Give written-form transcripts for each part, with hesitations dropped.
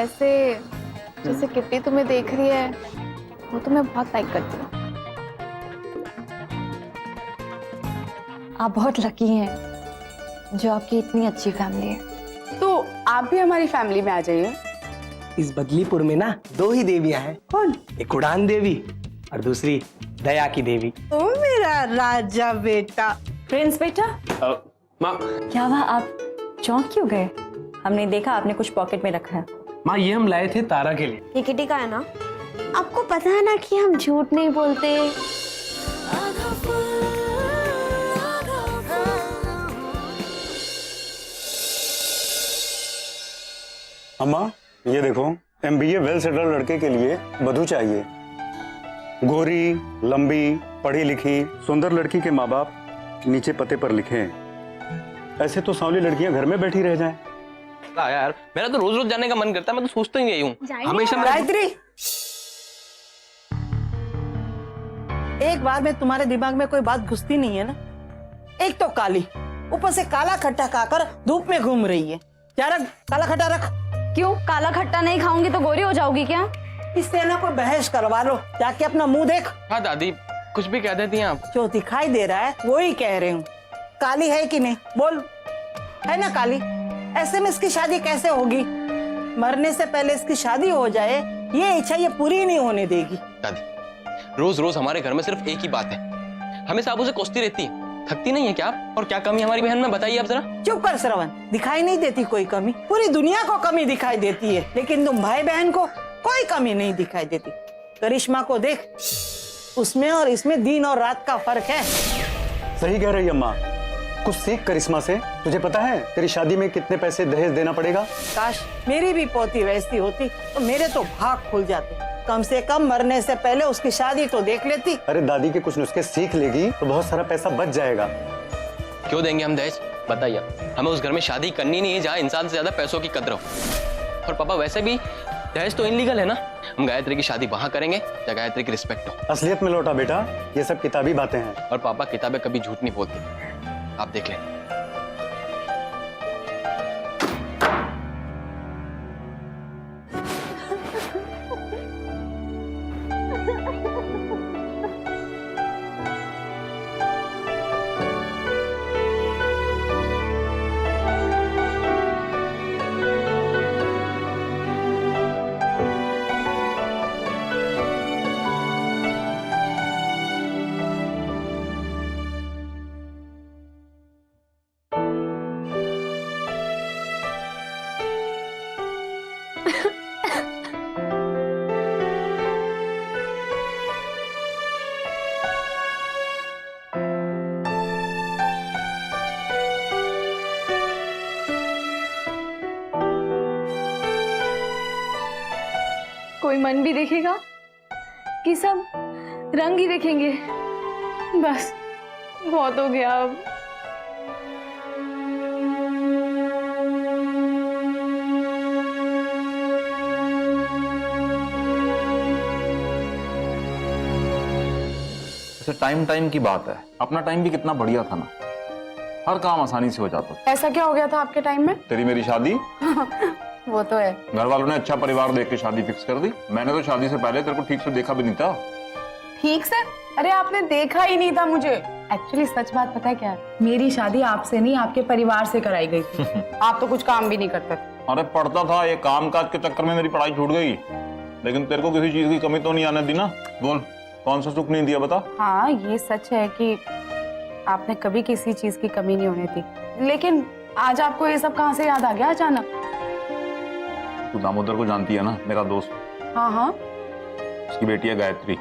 वैसे जैसे किट्टी तुम्हें देख रही है वो तो मैं बहुत लाइक करती हूँ। आप बहुत लकी हैं जो आपकी इतनी अच्छी फैमिली है। तो आप भी हमारी फैमिली में आ जाइए। इस बदलीपुर में ना 2 ही देवियां हैं। कौन? एक उड़ान देवी और दूसरी दया की देवी। ओ मेरा राजा बेटा। प्रिंस बेटा, माँ क्या हुआ, आप चौंक क्यों गए? हमने देखा आपने कुछ पॉकेट में रखा है। माँ, ये हम लाए थे तारा के लिए। ये किट्टी का है ना? आपको पता है ना कि हम झूठ नहीं बोलते। अम्मा ये देखो, MBA वेल सेटल लड़के के लिए वधू चाहिए। गोरी, लंबी, पढ़ी लिखी, सुंदर लड़की के माँ बाप नीचे पते पर लिखे हैं। ऐसे तो सांवली लड़कियां घर में बैठी रह जाएं। यार मेरा तो रोज रोज जाने का मन करता है, मैं तो सोचता ही यही हूँ हमेशा। गायत्री, एक बार में तुम्हारे दिमाग में कोई बात घुसती नहीं है ना? एक तो काली, ऊपर से काला खट्टा खाकर धूप में घूम रही है। क्या रख, काला खट्टा रख। क्यों, काला खट्टा नहीं खाऊंगी तो गोरी हो जाओगी क्या? इससे ना कोई बहस करवा लो, जाके अपना मुंह देख। हाँ दादी, कुछ भी कह देती हैं आप। जो दिखाई दे रहा है वो ही कह रही हूँ। काली है कि नहीं बोल, है ना काली? ऐसे में इसकी शादी कैसे होगी? मरने से पहले इसकी शादी हो जाए, ये इच्छा ये पूरी नहीं होने देगी। दादी, रोज रोज हमारे घर में सिर्फ एक ही बात है, हमेशा आप उसे कोसती रहती है। थकती नहीं है क्या आप? और क्या कमी हमारी बहन में, बताइए आप जरा। चुप कर श्रवण, दिखाई नहीं देती कोई कमी? पूरी दुनिया को कमी दिखाई देती है, लेकिन तुम भाई बहन को कोई कमी नहीं दिखाई देती। करिश्मा को देख, उसमें और इसमें दिन और रात का फर्क है। सही कह रही अम्मा, कुछ सीख करिश्मा से। तुझे पता है तेरी शादी में कितने पैसे दहेज देना पड़ेगा? काश मेरी भी पोती वैसी होती तो मेरे तो भाग खुल जाते। कम से कम मरने से पहले उसकी शादी तो देख लेती। अरे दादी के कुछ नुस्खे सीख लेगी तो बहुत सारा पैसा बच जाएगा। क्यों देंगे हम दहेज, बताइए? हमें उस घर में शादी करनी नहीं है जहाँ इंसान से ज्यादा पैसों की कदर हो। और पापा वैसे भी दहेज तो इनलीगल है ना। हम गायत्री की शादी वहां करेंगे जहाँ गायत्री की रिस्पेक्ट हो। असलियत में लौटा बेटा, ये सब किताबी बातें हैं। और पापा, किताबें कभी झूठ नहीं बोलती, आप देख लें। कोई मन भी देखेगा कि सब रंग ही देखेंगे? बस बहुत हो गया अब। वैसे टाइम की बात है, अपना टाइम भी कितना बढ़िया था ना, हर काम आसानी से हो जाता था। ऐसा क्या हो गया था आपके टाइम में? तेरी मेरी शादी, वो तो है। घर वालों ने अच्छा परिवार देख के शादी फिक्स कर दी। मैंने तो शादी से पहले तेरे को ठीक से देखा भी नहीं था। ठीक से? अरे आपने देखा ही नहीं था मुझे। एक्चुअली सच बात पता है क्या है? मेरी शादी आपसे नहीं, आपके परिवार से कराई गई थी। आप तो कुछ काम भी नहीं करते थे। अरे पढ़ता था, ये काम काज के चक्कर में मेरी पढ़ाई छूट गई, लेकिन तेरे को किसी चीज की कमी तो नहीं आने दी ना। बोल, कौन सा सुख नहीं दिया बता? हाँ ये सच है कि आपने कभी किसी चीज की कमी नहीं होने दी, लेकिन आज आपको ये सब कहाँ से याद आ गया अचानक? तू दामोदर को जानती है ना, मेरा दोस्त। हाँ हाँ। उसकी बेटी है गायत्री।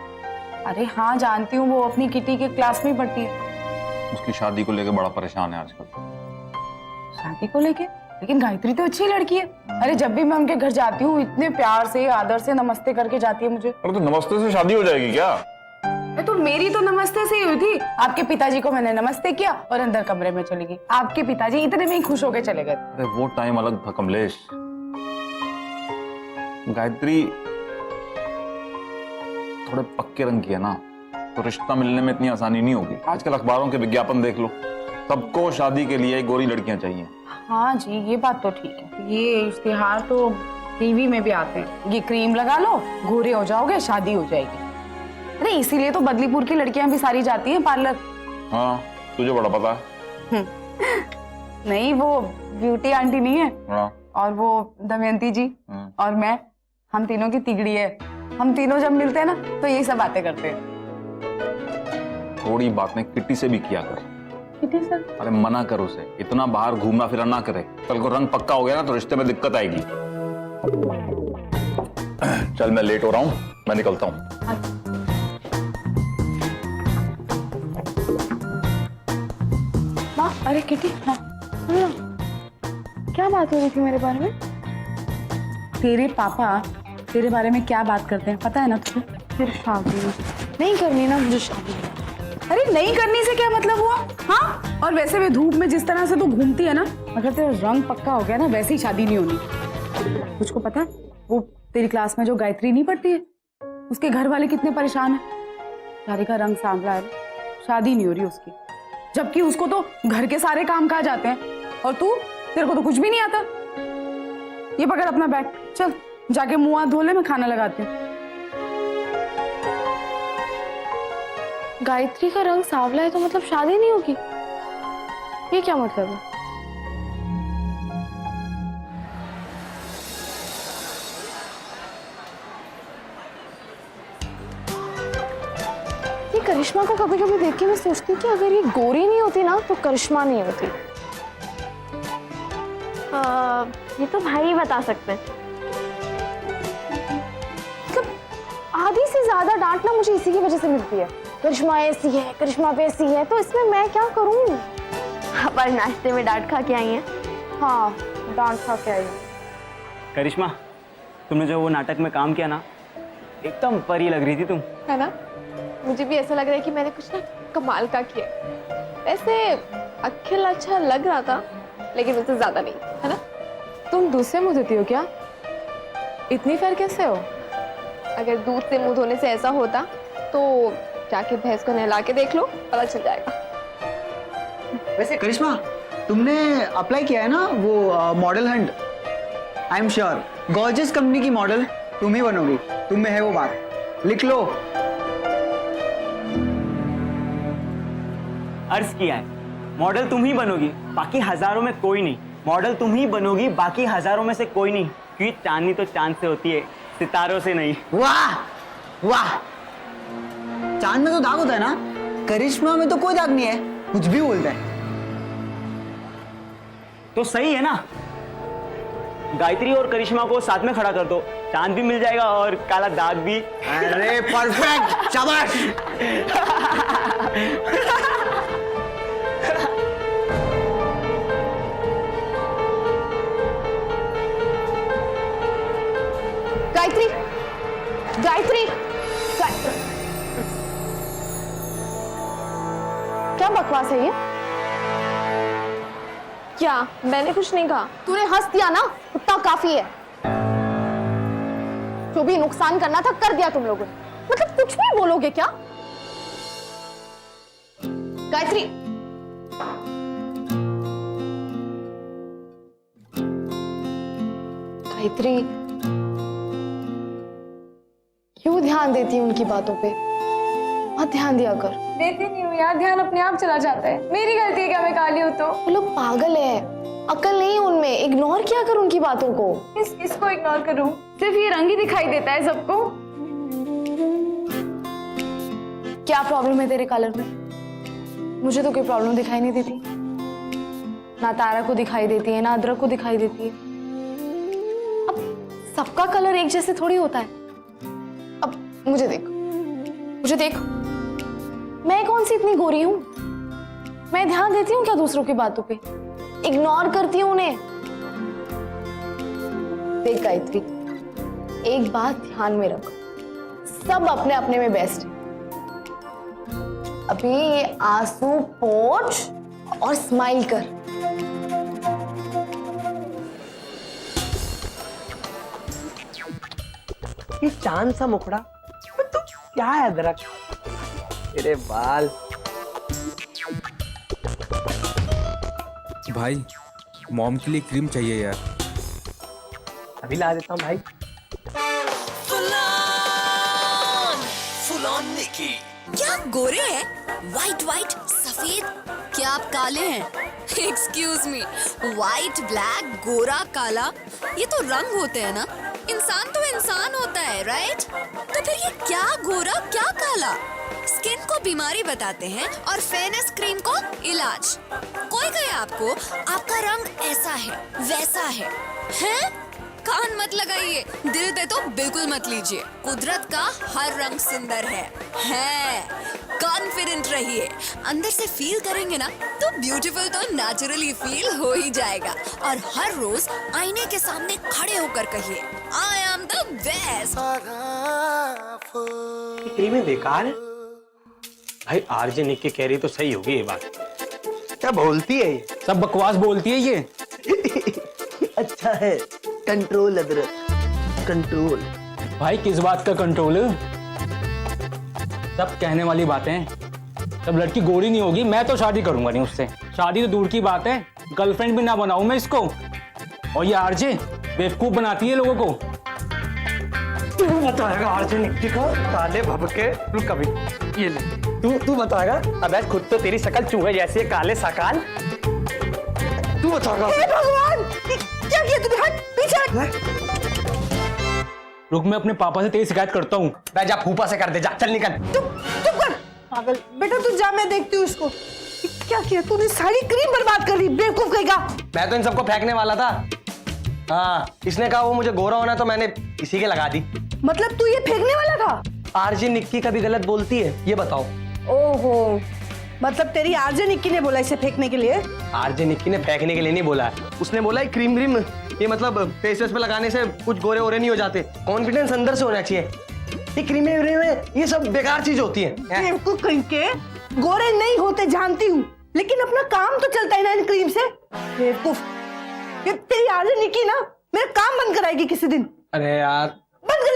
अरे हाँ जानती हूँ, वो अपनी किटी के क्लास में पढ़ती है। उसकी शादी को लेकर बड़ा परेशान है आजकल। शादी को लेके? लेकिन गायत्री तो अच्छी लड़की है। अरे जब भी मैं उनके घर जाती हूँ इतने प्यार से आदर से नमस्ते करके जाती है मुझे। अरे तो नमस्ते से शादी हो जाएगी क्या? तो मेरी तो नमस्ते से ही हुई थी। आपके पिताजी को मैंने नमस्ते किया और अंदर कमरे में चली गई। आपके पिताजी इतने में ही खुश होकर चले गए। अरे वो टाइम अलग था कमलेश। गायत्री थोड़े पक्के रंग की है ना, तो रिश्ता मिलने में इतनी आसानी नहीं होगी। आजकल अखबारों के विज्ञापन देख लो, सबको शादी के लिए गोरी लड़कियां चाहिए। हाँ जी ये बात तो ठीक है, ये इश्तिहार तो टीवी में भी आते हैं, ये क्रीम लगा लो, गोरे हो जाओगे, शादी हो जाएगी। अरे इसीलिए तो बदलीपुर की लड़कियां भी सारी जाती हैं पार्लर। हाँ, तुझे बड़ा पता है। नहीं, वो ब्यूटी आंटी नहीं है, हाँ। और वो दमयंती जी और मैं, हम तीनों की तिगड़ी है। हम तीनों जब मिलते हैं ना तो यही सब बातें करते हैं। थोड़ी बातें किट्टी से भी किया कर। Kitty sir? अरे मना कर उसे, इतना बाहर घूमना फिरना ना करे। कल को रंग पक्का हो गया ना तो रिश्ते में दिक्कत आएगी। चल मैं लेट हो रहा हूँ, मैं निकलता हूँ। हाँ, अरे किटी, हाँ सुनो, क्या बात हो रही थी मेरे बारे में? तेरे पापा तेरे बारे में क्या बात करते हैं पता है ना तुझे? फिर शादी नहीं करनी ना मुझे शादी। अरे नहीं करनी से क्या मतलब हुआ? हाँ, और वैसे भी धूप में जिस तरह से तू घूमती है ना, अगर तेरा रंग पक्का हो गया ना वैसे ही शादी नहीं होनी। तुझको पता है वो तेरी क्लास में जो गायत्री नहीं पढ़ती है, उसके घर वाले कितने परेशान हैं। सारे का रंग सांवला है, शादी नहीं हो रही उसकी, जबकि उसको तो घर के सारे काम काज आते हैं, और तू, तेरे को तो कुछ भी नहीं आता। ये पकड़ अपना बैग, चल जाके मुंह हाथ धो ले, मैं खाना लगाती हूँ। गायत्री का रंग सांवला है तो मतलब शादी नहीं होगी, ये क्या मतलब है? ये करिश्मा को कभी कभी देख के मैं सोचती हूँ कि अगर ये गोरी नहीं होती ना तो करिश्मा नहीं होती। ये तो भाई ही बता सकते हैं। मतलब आधी से ज्यादा डांट ना मुझे इसी की वजह से मिलती है। करिश्मा ऐसी है, करिश्मा वैसी है, तो इसमें मैं क्या करूं? पर नाश्ते में डांट खा के आई हैं। हाँ, डांट खा के आई। करिश्मा, तुमने जो वो नाटक में काम किया ना, एकदम परी लग रही थी तुम। है ना? मुझे भी ऐसा लग रहा है कि मैंने कुछ ना कमाल का किया। वैसे अखिल अच्छा लग रहा था, लेकिन मुझसे ज्यादा नहीं, है ना? तुम दूध से मुंह धोती हो क्या? इतनी फेयर कैसे हो? अगर दूध से मुंह धोने से ऐसा होता तो जाके भैंस को नहला के देख लो, पता चल जाएगा। वैसे करिश्मा, तुमने अप्लाई किया है ना वो model Hunt? I am sure gorgeous company की मॉडल तुम ही बनोगी। तुम में है वो बात, लिख लो। अर्ज किया है, मॉडल तुम ही बनोगी, बाकी हजारों में कोई नहीं। मॉडल तुम ही बनोगी, बाकी हजारों में से कोई नहीं, क्योंकि चांदनी तो चांद से होती है, सितारों से नहीं। वाह वाह, चांद में तो दाग होता है ना, करिश्मा में तो कोई दाग नहीं है, कुछ भी बोलता है। तो सही है ना? गायत्री और करिश्मा को साथ में खड़ा कर दो, चांद भी मिल जाएगा और काला दाग भी। अरे परफेक्ट, शाबाश। गायत्री, गायत्री, क्या बकवास है ये? क्या मैंने कुछ नहीं कहा? तूने हंस दिया ना, उतना काफी है। जो भी नुकसान करना था कर दिया तुम लोगों ने। मतलब कुछ भी बोलोगे क्या? गायत्री, गायत्री क्यों ध्यान देती है उनकी बातों पे? मत ध्यान दिया कर। देती नहीं हूँ यार, ध्यान अपने आप चला जाता है। मेरी गलती है क्या? मैं काली हूँ तो? वो लोग पागल है, अकल नहीं है उनमें। इग्नोर किया कर उनकी बातों को। किसको इग्नोर करूँ? सिर्फ ये रंग ही दिखाई देता है सबको। क्या प्रॉब्लम है तेरे कलर में? मुझे तो कोई प्रॉब्लम दिखाई नहीं देती। ना तारा को दिखाई देती है, ना अदरक को दिखाई देती है। अब सबका कलर एक जैसे थोड़ी होता है। अब मुझे देख, मुझे देख, मैं कौन सी इतनी गोरी हूं? मैं ध्यान देती हूँ क्या दूसरों की बातों पे? इग्नोर करती हूँ उन्हें। देख गायत्री, एक बात ध्यान में रख, सब अपने अपने में बेस्ट है। अभी ये आंसू पोंछ और स्माइल कर। ये चांद सा मुखड़ा, तो क्या है अदरक, तेरे बाल। भाई, मॉम के लिए क्रीम चाहिए यार। अभी ला देता हूँ भाई। क्या आप गोरे हैं? वाइट वाइट सफेद? क्या आप काले हैं? एक्सक्यूज मी, वाइट ब्लैक गोरा काला ये तो रंग होते हैं ना। इंसान तो इंसान होता है, राइट? तो फिर ये क्या गोरा क्या काला? स्किन को बीमारी बताते हैं और फेयरनेस क्रीम को इलाज। कोई कहे आपको आपका रंग ऐसा है वैसा है? कान मत लगाइए, दिल पे तो बिल्कुल मत लीजिए। कुदरत का हर रंग सुंदर है। कॉन्फिडेंट रहिए, अंदर से फील करेंगे ना तो ब्यूटीफुल तो नेचुरली फील हो ही जाएगा। और हर रोज आईने के सामने खड़े होकर कहिए आई एम द बेस्ट। क्रीमें बेकार है भाई। आरजे निक के कह रही तो सही होगी ये बात। क्या बोलती है ये? सब बकवास बोलती है ये। अच्छा है, कंट्रोल अदरक, कंट्रोल। भाई किस बात का कंट्रोल? सब कहने वाली बातें। जब लड़की गोरी नहीं होगी मैं तो शादी करूंगा नहीं उससे। शादी तो दूर की बात है, गर्लफ्रेंड भी ना बनाऊं मैं इसको। और ये आरजे बेवकूफ बनाती है लोगों को। तू बताएगा आरजे निक्की को? काले भभके। रुक कभी, ये ले। तू बताएगा? अबे खुद तो तेरी शक्ल चूहे जैसी है, काले सकाल। तू बताएगा? हे भगवान, क्या किया तूने? हट पीछे। रुक, मैं अपने पापा से तेरी शिकायत करता हूँ। जा फूफा से कर दे, जा चल निकल। चुप कर पागल बेटा, तू जा, मैं देखती हूँ इसको। क्या किया तूने? सारी क्रीम बर्बाद कर दी, बेवकूफ कहेगा। मैं तो इन सबको फेंकने वाला था। हाँ, इसने कहा वो मुझे गोरा होना तो मैंने इसी के लगा दी। मतलब तू ये फेंकने वाला था? आरजे निक्की कभी गलत बोलती है ये बताओ? ओहो, मतलब तेरी आरजे निक्की ने बोला इसे फेंकने के लिए? आरजे निक्की ने फेंकने के लिए नहीं बोला, उसने बोला क्रीम व्रीम ये मतलब फेस पे लगाने से कुछ गोरे ओरे नहीं हो जाते। कॉन्फिडेंस अंदर से होना चाहिए। ये क्रीमें व्रीमें ये सब बेकार चीज होती है। बेवकूफ कहीं के, गोरे नहीं होते जानती हूँ, लेकिन अपना काम तो चलता है ना इन क्रीम से। बेवकूफ, ये तेरी आरजे निक्की ना मेरा काम बंद कराएगी किसी दिन। अरे यार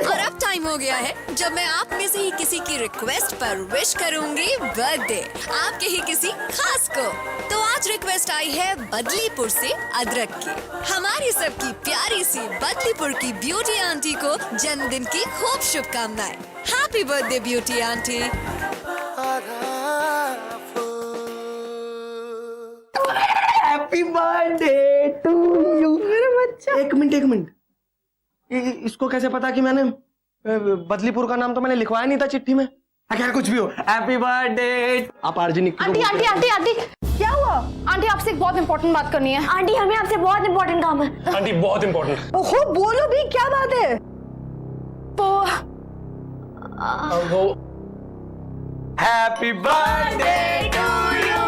और अब टाइम हो गया है जब मैं आप में से ही किसी की रिक्वेस्ट पर विश करूंगी बर्थडे, आपके ही किसी खास को। तो आज रिक्वेस्ट आई है बदलीपुर से अदरक की। हमारी सबकी प्यारी सी बदलीपुर की ब्यूटी आंटी को जन्मदिन की खूब शुभकामनाएं। Happy birthday beauty aunty. Happy birthday to you मेरा बच्चा। एक मिनट, इसको कैसे पता कि मैंने बदलीपुर का नाम तो मैंने लिखवाया नहीं था चिट्ठी में। खैर कुछ भी हो, हैप्पी बर्थडे। आप आरजे निक्की को आंटी क्या हुआ? आंटी आपसे एक बहुत इंपॉर्टेंट बात करनी है। आंटी हमें आपसे बहुत इंपॉर्टेंट काम है। आंटी बहुत इंपॉर्टेंट। ओहो, बोलो भी, क्या बात है? वो happy birthday to you,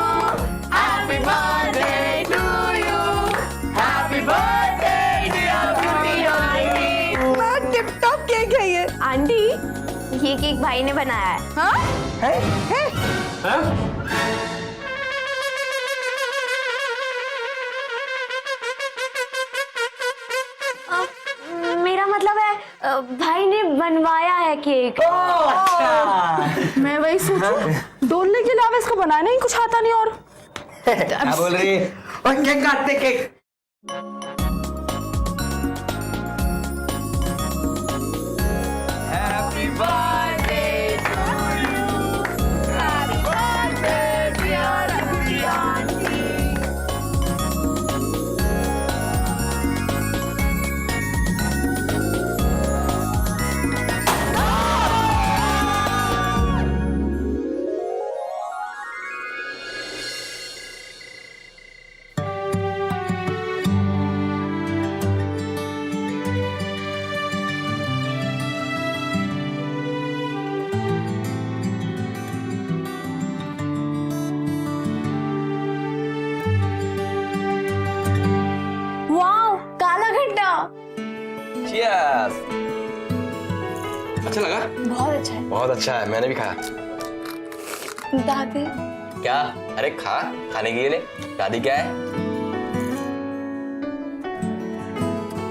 happy birthday to you, happy birthday dear beauty aunty. मैं टिप टॉप केक है ये। आंटी ये केक भाई ने बनाया है। हाँ? है? मेरा मतलब है भाई ने बनवाया है केक। मैं वही सोचूं, डोलने के अलावा इसको बनाना ही कुछ आता नहीं। और क्या बोल रही है? और केक काटते cake. Happy birthday to you, happy birthday dear beauty aunty. Cheers! अच्छा लगा? बहुत अच्छा है। बहुत अच्छा है, मैंने भी खाया। दादी क्या? अरे खाने के लिए दादी क्या है?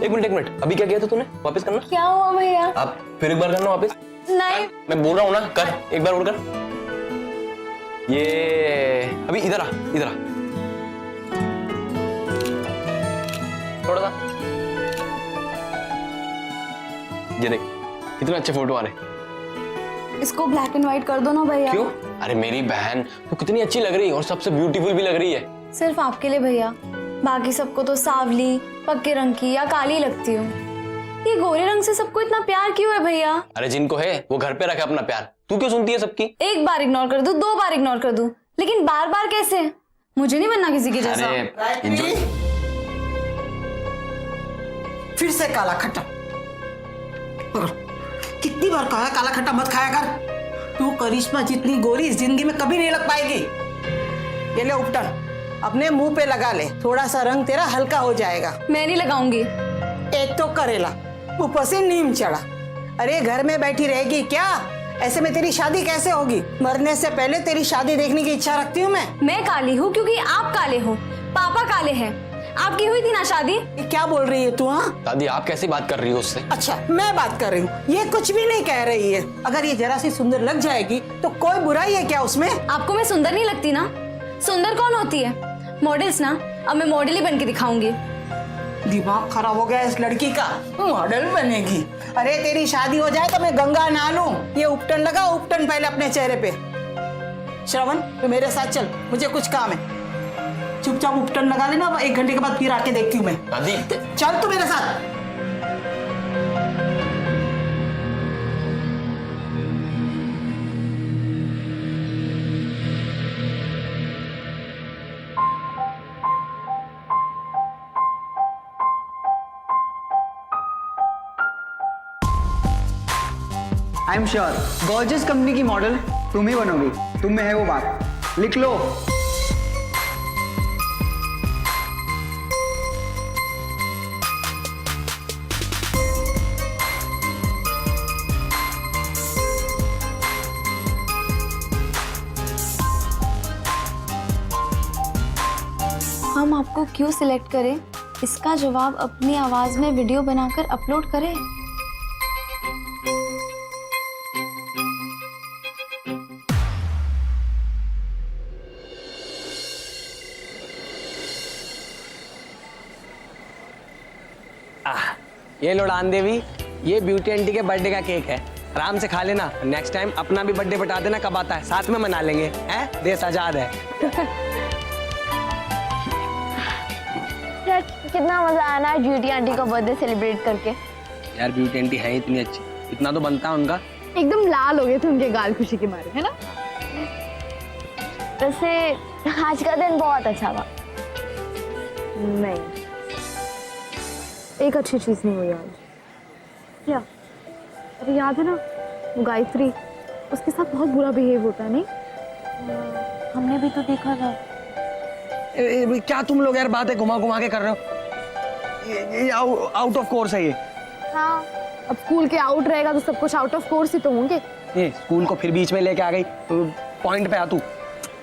एक मिनट, अभी क्या किया था तूने? वापस करना। क्या हुआ भैया? आप फिर एक बार करना वापस। नहीं, मैं बोल रहा हूँ ना, कर एक बार और कर। ये अभी इधर आ थोड़ा सा। ये देख कितने अच्छे फोटो आ रहे। इसको ब्लैक एंड व्हाइट कर दो ना भैया। क्यों? अरे मेरी बहन तो कितनी अच्छी लग रही है और सबसे ब्यूटीफुल भी लग रही है। सिर्फ आपके लिए भैया, बाकी सबको तो सावली, पक्के रंग की या काली लगती हूँ। ये गोरे रंग से सबको इतना प्यार क्यों है भैया? अरे जिनको है वो घर पे रखे अपना प्यार, तू क्यों सुनती है सबकी? एक बार इग्नोर कर दूं, 2 बार इग्नोर कर दूं, लेकिन बार बार कैसे? मुझे नहीं बनना किसी की जैसा। एंजॉय। फिर से काला खट्टा। कितनी बार कहा काला खट्टा मत खाया कर। तू करिश्मा जितनी गोरी इस जिंदगी में कभी नहीं लग पाएगी। ये ले उपटन, अपने मुंह पे लगा ले, थोड़ा सा रंग तेरा हल्का हो जाएगा। मैं नहीं लगाऊंगी। एक तो करेला, ऊपर से नीम चढ़ा। अरे घर में बैठी रहेगी क्या? ऐसे में तेरी शादी कैसे होगी? मरने से पहले तेरी शादी देखने की इच्छा रखती हूँ मैं काली हूँ क्योंकि आप काले हो, पापा काले हैं। आपकी हुई थी ना शादी? ये क्या बोल रही है तू? हाँ दादी आप कैसी बात कर रही हो उससे? अच्छा मैं बात कर रही हूँ, ये कुछ भी नहीं कह रही है। अगर ये जरा सी सुंदर लग जाएगी तो कोई बुराई है क्या उसमें? आपको मैं सुंदर नहीं लगती ना? सुंदर कौन होती है? मॉडल्स ना। अब मैं मॉडल ही बन के दिखाऊंगी। दिमाग खराब हो गया इस लड़की का, मॉडल बनेगी। अरे तेरी शादी हो जाए तो मैं गंगा नहा लूं। ये उपटन लगा, उपटन पहले अपने चेहरे पे। श्रवण तू मेरे साथ चल, मुझे कुछ काम है। चुपचाप उपटन लगा लेना, 1 घंटे के बाद फिर आके देखती हूँ मैं। दादी चल तू मेरे साथ। I am sure gorgeous company की मॉडल तुम ही बनोगी। तुम में है वो बात, लिख लो। हम आपको क्यों सिलेक्ट करें, इसका जवाब अपनी आवाज में वीडियो बनाकर अपलोड करें। ये लो डान देवी, ये ब्यूटी आंटी के बर्थडे का केक है, आराम से खा लेना। नेक्स्ट टाइम अपना भी बर्थडे बता देना कब आता है, साथ में मना लेंगे। हैं? देश आजाद है। कितना मजा आया ना ब्यूटी आंटी का बर्थडे सेलिब्रेट करके। यार ब्यूटी आंटी है इतनी अच्छी, इतना तो बनता है उनका। एकदम लाल हो गए थे उनके गाल खुशी के मारे, है ना? वैसे आज का दिन बहुत अच्छा था। नहीं, एक अच्छी चीज नहीं हुई आज। क्या? अरे याद है ना वो गायत्री, उसके साथ बहुत बुरा बिहेव होता है नहीं? हमने भी तो देखा था। क्या तुम लोग यार बातें घुमा घुमा के कर रहे हो? ये आउट ऑफ कोर्स है ये। हाँ, अब स्कूल के आउट रहेगा तो सब कुछ आउट ऑफ कोर्स ही तो होंगे। ये स्कूल को फिर बीच में लेके आ गई, तो पॉइंट पे आ तू।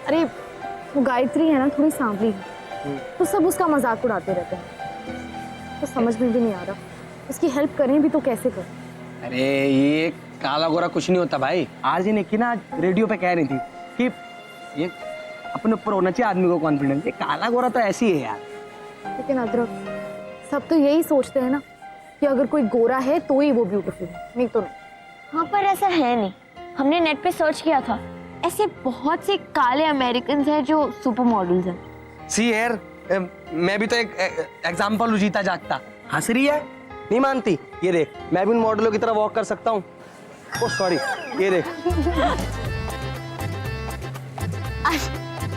अरे वो गायत्री है ना, थोड़ी सांवली है, तो सब उसका मजाक उड़ाते रहते हैं। तो समझ में भी नहीं आ रहा उसकी हेल्प करें भी तो कैसे करें। अरे ये काला गोरा कुछ नहीं होता भाई। आज ने की ना रेडियो पे कह रही थी कि ये अपने ऊपर होना चाहिए आदमी को कॉन्फिडेंस। ये काला गोरा तो ऐसी है यार। लेकिन अदरक, सब तो यही सोचते हैं ना कि अगर कोई गोरा है तो ही वो ब्यूटीफुल है, नहीं तो नहीं। हाँ पर ऐसा है नहीं, हमने नेट पे सर्च किया था, ऐसे बहुत से काले अमेरिकन हैं जो सुपर मॉडल्स हैं। सी यार, मैं भी तो एक एग्जाम्पल हूँ जीता जागता। हंस रही है, नहीं मानती? ये देख, मैं भी उन मॉडलों की तरह वॉक कर सकता हूँ। ओह सॉरी, ये देख।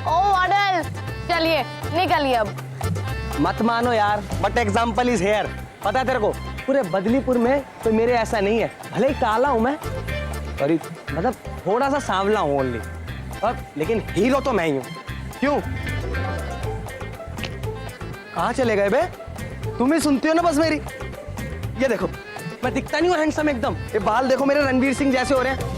ओ मॉडल, चलिए निकलिए अब। मत मानो यार, बट एग्जाम्पल इज हेयर। पता है तेरे को, पूरे बदलीपुर में कोई मेरे ऐसा नहीं है। भले ही काला हूं मैं, और मतलब थोड़ा सा सांवला हूं ओनली, और लेकिन हीरो तो मैं ही हूं। क्यों? कहाँ चले गए बे? तुम ही सुनती हो ना बस मेरी। ये देखो, मैं दिखता नहीं हूँ हैंडसम एकदम? ये बाल देखो मेरे रणवीर सिंह जैसे हो रहे हैं।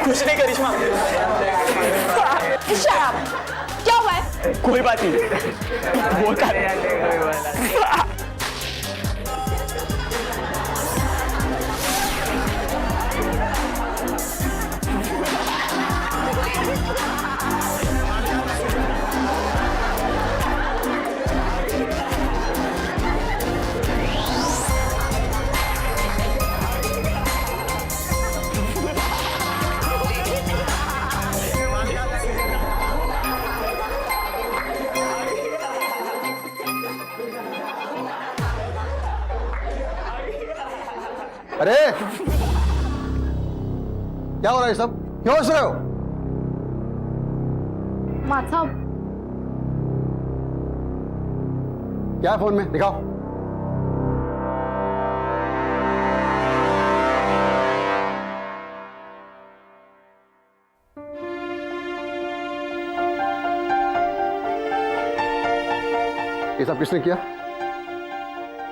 कुछ नहीं करिश्मा, क्या हुआ है? कोई बात नहीं, बोलता रहे। अरे क्या हो रहा है सब? क्यों हंस रहे हो? माँ साहब, क्या है फोन में? दिखाओ। ये सब किसने किया?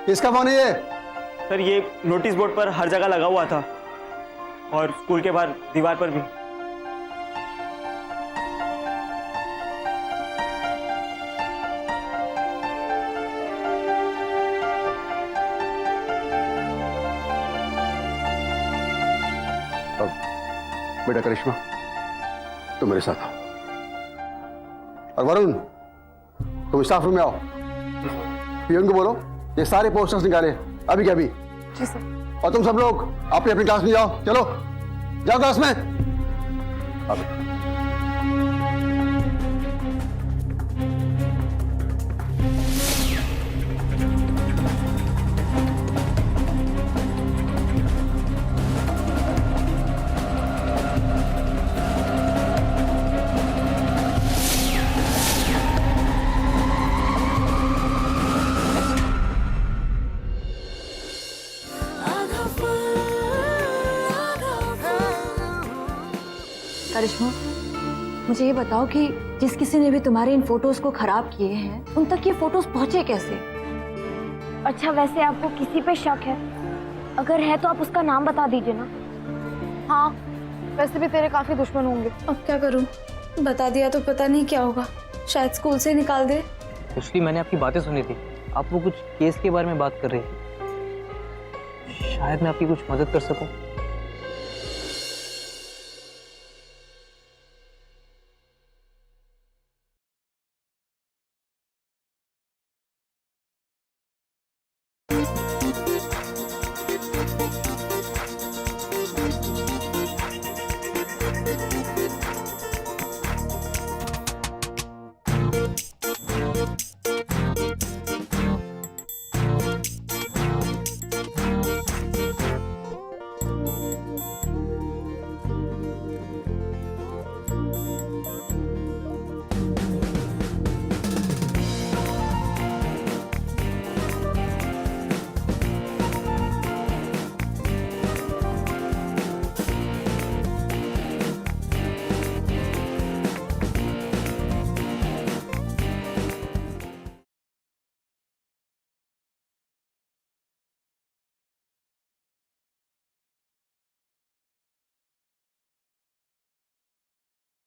किसका फोन है ये? सर ये नोटिस बोर्ड पर हर जगह लगा हुआ था और स्कूल के बाहर दीवार पर भी। अब बेटा करिश्मा, तुम मेरे साथ आओ। और वरुण, तुम स्टाफ रूम में आओ। पियून को बोलो ये सारे पोस्टर्स निकाले अभी के अभी। जी सर। और तुम सब लोग अपनी अपनी क्लास में जाओ। चलो जाओ क्लास में। अब करिश्मा, मुझे ये बताओ कि जिस किसी ने भी तुम्हारे इन फोटोज को खराब किए हैं, उन तक ये फोटोज पहुंचे कैसे? अच्छा, वैसे आपको किसी पे शक है? अगर है तो आप उसका नाम बता दीजिए ना। हाँ, वैसे भी तेरे काफी दुश्मन होंगे। अब क्या करूं? बता दिया तो पता नहीं क्या होगा, शायद स्कूल से निकाल दे। एक्चुअली मैंने आपकी बातें सुनी थी, आप वो कुछ केस के बारे में बात कर रहे थे। शायद मैं आपकी कुछ मदद कर सकूं।